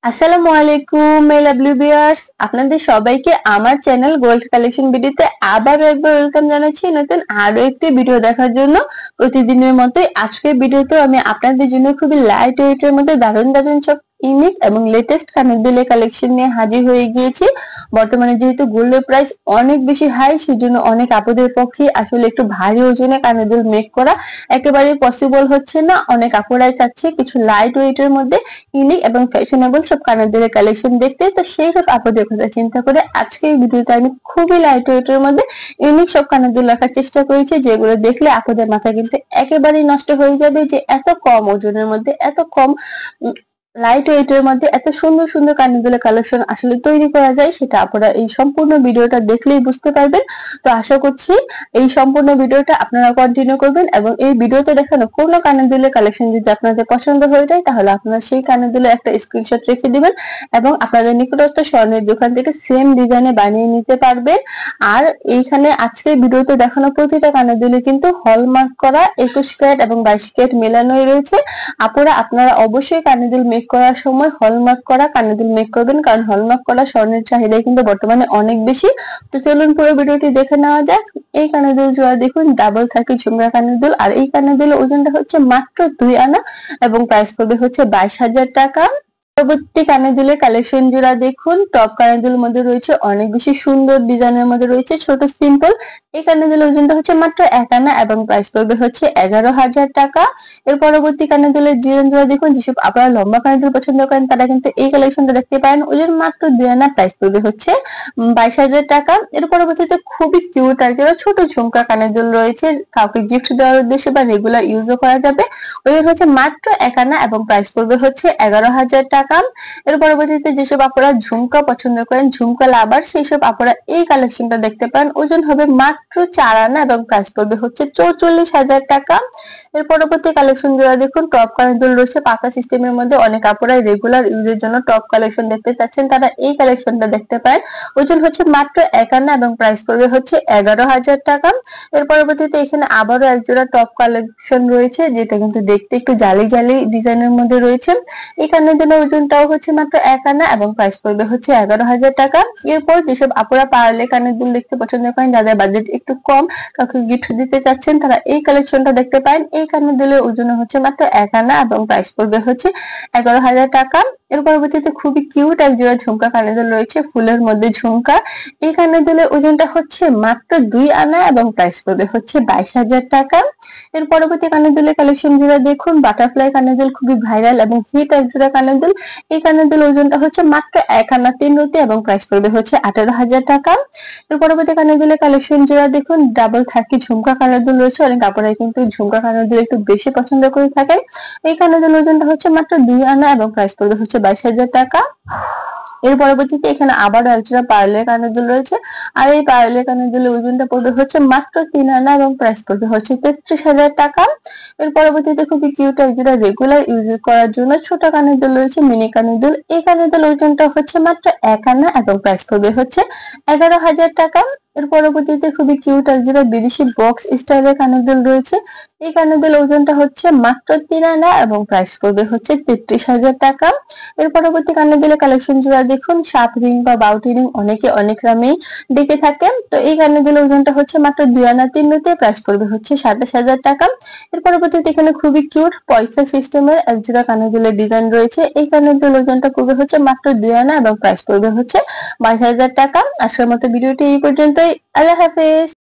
আসসালামু আলাইকুম my lovely viewers, আপনাদের সবাইকে আমার চ্যানেল গোল্ড কালেকশন ভিডিওতে আবারও একবার ওয়েলকাম জানাচ্ছি নতুন আরো একটি ভিডিও দেখার জন্য। প্রতিদিনের মতোই আজকের ভিডিওতে আমি আপনাদের জন্য খুবই লাইট ওয়েটের মধ্যে দারুণ দারুণ সব ইউনিক এবং লেটেস্ট কানের দুলের কালেকশন নিয়ে হাজির হয়ে গিয়েছি। বর্তমানে যেহেতু গোল্ডের প্রাইস অনেক বেশি হাই, সেজন্য অনেক আপুদের পক্ষে আসলে একটু ভারী ওজনে কানের দুল মেক করা একেবারে পসিবল হচ্ছে না। অনেক আপুরাই চাচ্ছে কিছু লাইট ওয়েটের মধ্যে ইউনিক এবং ফ্যাশনেবল সব কানের দুলের কালেকশন দেখতে। তো সেই সব আপুদের কথা চিন্তা করে আজকে এই ভিডিওতে আমি খুবই লাইট ওয়েটের মধ্যে ইউনিক সব কানের দুল রাখার চেষ্টা করেছি, যেগুলো দেখলে আপুদের মাথা কিন্তু একেবারেই নষ্ট হয়ে যাবে যে এত কম ওজনের মধ্যে এত কম লাইট ওয়েটের মধ্যে এত সুন্দর সুন্দর কানের দুলের কালেকশন আসলে তৈরি করা যায়। সেটা আপনারা এই সম্পূর্ণ ভিডিওটা দেখলেই বুঝতে পারবেন। তো আশা করছি এই সম্পূর্ণ ভিডিওটা আপনারা কন্টিনিউ করবেন এবং এই ভিডিওতে দেখানো কোনো কানের দুলের কালেকশন যদি আপনাদের পছন্দ হয়ে যায় তাহলে আপনারা সেই কানের দুলের একটা স্ক্রিনশট রেখে দিবেন এবং আপনাদের নিকটস্থ স্বর্ণের দোকান থেকে সেম ডিজাইনে বানিয়ে নিতে পারবেন। আর এইখানে আজকের ভিডিওতে দেখানো প্রতিটা কানের দুলে কিন্তু হলমার্ক করা 21 ক্যারেট এবং 22 ক্যারেট মেলানোই রয়েছে। আপনারা অবশ্যই কানের দুল করার সময় হলমার্ক করা কানের দুল মেক করবেন, কারণ হলমার্ক করা স্বর্ণের চাহিদা কিন্তু বর্তমানে অনেক বেশি। তো চলুন পুরো ভিডিওটি দেখে নেওয়া যাক। এই কানের দুল জোড়া দেখুন ডাবল থাকে ঝুমকা কানের দুল, আর এই কানের দুলের ওজনটা হচ্ছে মাত্র 2 আনা এবং প্রাইস পড়বে হচ্ছে 22,000 টাকা। পরবর্তী কানের দুলের কালেকশন জোড়া দেখুন, টপ কানের দুলের মধ্যে রয়েছে অনেক বেশি সুন্দর ডিজাইনের মধ্যে রয়েছে ছোট সিম্পল। এই কানের দুলের ওজনটা হচ্ছে মাত্র 1 আনা এবং প্রাইস পড়বে হচ্ছে 11,000 টাকা। এর পরবর্তী কানের দুলের ডিজাইন জোড়া দেখুন, যেসব আপনারা লম্বা কানের দুল পছন্দ করেন তারা কিন্তু এই কালেকশনটা দেখতে পারেন। ওজন মাত্র 2 আনা, প্রাইস পড়বে হচ্ছে 22,000 টাকা। এর পরবর্তীতে খুবই কিউট আর ছোট ঝুমকা কানের দুল রয়েছে, কাউকে গিফট দেওয়ার উদ্দেশ্যে বা রেগুলার ইউজও করা যাবে। ওজন হচ্ছে মাত্র 1 আনা এবং প্রাইস পড়বে হচ্ছে 11,000 টাকা। এর পরবর্তীতে যেসব আপনারা ঝুমকা পছন্দ করেন, ঝুমকা লাভার, সেই সব আপনারা এই কালেকশনটা দেখতে পারেন। ওজন হবে মাত্র 4 আনা এবং প্রাইস পড়বে হচ্ছে 44,000 টাকা। এর পরবর্তী কালেকশন গুলো দেখুন, টপ কানের দুল রয়েছে পাতা সিস্টেমের মধ্যে। অনেক আপুরাই রেগুলার ইউজের জন্য টপ কালেকশন দেখতে চাচ্ছেন, তারা এই কালেকশনটা দেখতে পারেন। ওজন হচ্ছে মাত্র 1 আনা এবং প্রাইস পড়বে হচ্ছে 11,000 টাকা। এর পরবর্তীতে এখানে আবারও এক জোড়া টপ কালেকশন রয়েছে, যেটা কিন্তু দেখতে একটু জালি জালি ডিজাইনের মধ্যে রয়েছে। এখানে জন্য ওজনটাও হচ্ছে মাত্র 1 আনা এবং প্রাইস পড়বে হচ্ছে 11,000 টাকা। এরপর যেসব আপুরা পার্লে কানের দুল দেখতে পছন্দ করেন, যাদের বাজেট একটু কম, কাউকে গিফট দিতে চাচ্ছেন, তারা এই কালেকশনটা দেখতে পারেন। এই কানের দুলের ওজন হচ্ছে মাত্র 1 আনা এবং প্রাইস পড়বে হচ্ছে 11,000 টাকা। এর পরবর্তীতে খুবই কিউট এক জোড়া ঝুমকা কানের দুল রয়েছে ফুলের মধ্যে ঝুমকা। এই কানের দুলের ওজনটা হচ্ছে মাত্র 2 আনা এবং প্রাইস পড়বে হচ্ছে 22,000 টাকা। এর পরবর্তী কানের দুলের কালেকশন জোড়া দেখুন, বাটারফ্লাই কানের দুল খুবই ভাইরাল এবং হিট এক জোড়া কানের দুল। এই কানের দুল ওজনটা হচ্ছে মাত্র 1 আনা 3 রতি এবং প্রাইস পড়বে হচ্ছে 18,000 টাকা। এর পরবর্তী কানের দুলের কালেকশন জোড়া দেখুন, ডাবল থাকি ঝুমকা কানের দুল রয়েছে। অনেক আপুরাই কিন্তু ঝুমকা কানের দুল একটু বেশি পছন্দ করে থাকেন। এই কানের দুল ওজনটা হচ্ছে মাত্র 2 আনা এবং প্রাইস পড়বে হচ্ছে 22,000 টাকা। এর পরবর্তীতে এখানে আবারও একজোড়া পার্লের কানের দুল রয়েছে, আর এই পার্লের কানের দুলের ওজনটা পড়বে হচ্ছে মাত্র 3 আনা এবং প্রাইস পড়বে হচ্ছে 33,000 টাকা। এর পরবর্তীতে খুবই কিউট একজোড়া রেগুলার ইউজ করার জন্য ছোট কানের দুল রয়েছে, মিনি কানের দুল। এই কানের দুল ওজনটা হচ্ছে মাত্র 1 আনা এবং প্রাইস পড়বে হচ্ছে 11,000 টাকা। এর পরবর্তীতে খুবই কিউট একজোড়া বিদেশি বক্স স্টাইলের কানের দুল রয়েছে। এই কানের দুল ওজনটা হচ্ছে মাত্র 3 আনা এবং প্রাইস করবে হচ্ছে 33,000 টাকা। এর পরবর্তী কানের দুলের কালেকশন জোড়া দেখুন, সাপ রিং বা বাউটি রিং অনেকে অনেক নামেই ডেকে থাকে। তো এই কানের দুলের ওজনটা হচ্ছে মাত্র 2 আনা 3 রুতে, প্রাইস করবে হচ্ছে 27,000 টাকা। এর পরবর্তীতে এখানে খুবই কিউট পয়সা সিস্টেমের একজোড়া কানের দুলের ডিজাইন রয়েছে। এই কানের দুল ওজনটা করবে হচ্ছে মাত্র 2 আনা এবং প্রাইস করবে হচ্ছে 22,000 টাকা। আজকের মতো ভিডিওটি এই পর্যন্তই। আল্লাহ হাফেজ।